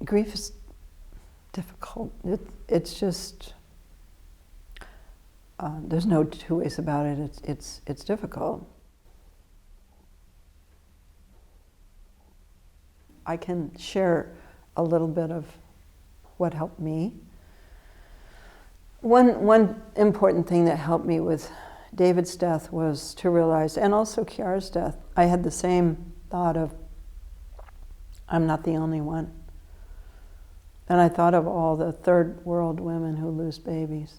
grief is difficult. It's just, there's no two ways about it. It's difficult. I can share a little bit of what helped me. One important thing that helped me with David's death was to realize, and also Chiara's death, I had the same thought of, I'm not the only one. And I thought of all the third world women who lose babies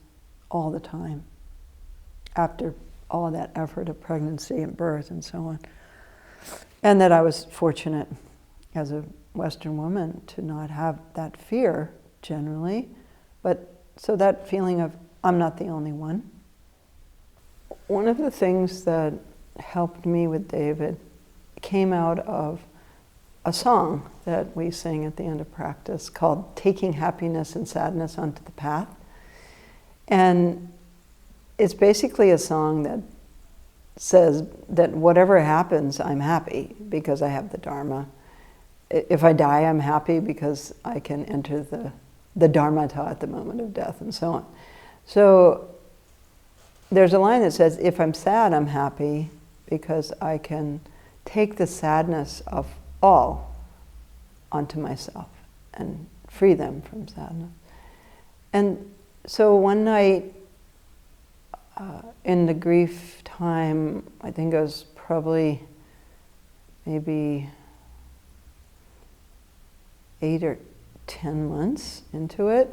all the time after all that effort of pregnancy and birth and so on. And that I was fortunate as a Western woman to not have that fear generally. But so that feeling of, I'm not the only one. One of the things that helped me with David came out of a song that we sing at the end of practice called Taking Happiness and Sadness Onto the Path. And it's basically a song that says that whatever happens, I'm happy because I have the Dharma. If I die, I'm happy because I can enter the Dharmata at the moment of death and so on. So there's a line that says, if I'm sad, I'm happy because I can take the sadness of all onto myself and free them from sadness. And so one night in the grief time, I think it was probably maybe 8 or 10 months into it,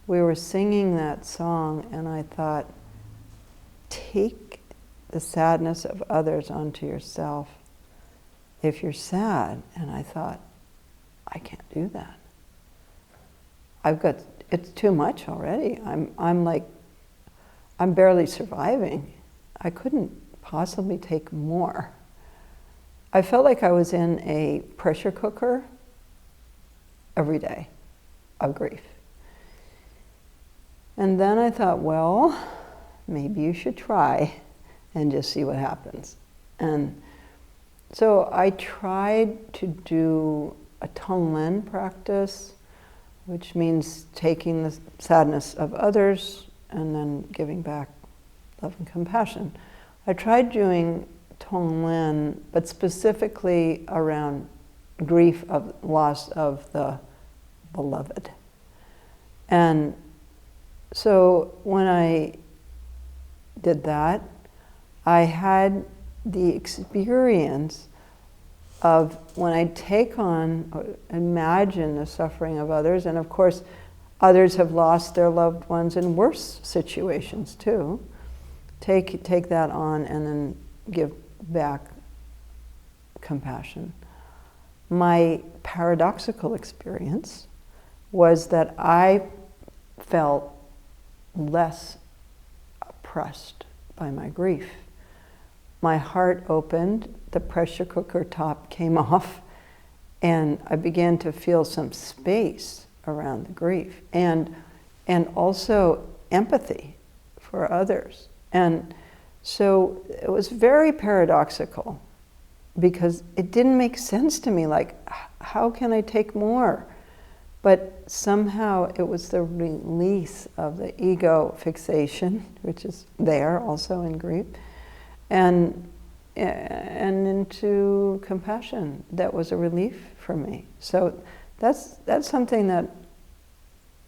we were singing that song and I thought, take the sadness of others onto yourself if you're sad. And I thought, I can't do that. It's too much already. I'm barely surviving. I couldn't possibly take more. I felt like I was in a pressure cooker every day of grief. And then I thought, well, maybe you should try and just see what happens. And so I tried to do a Tonglen practice, which means taking the sadness of others and then giving back love and compassion. I tried doing Tonglen, but specifically around grief of loss of the beloved. And so when I did that, I had the experience of when I take on, or imagine the suffering of others, and of course others have lost their loved ones in worse situations too. Take that on and then give back compassion. My paradoxical experience was that I felt less oppressed by my grief. My heart opened, the pressure cooker top came off, and I began to feel some space around the grief and also empathy for others. And so it was very paradoxical because it didn't make sense to me, like, how can I take more? But somehow it was the release of the ego fixation, which is there also in grief, and into compassion that was a relief for me. So that's something that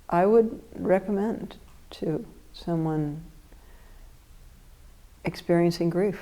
I would recommend to someone experiencing grief.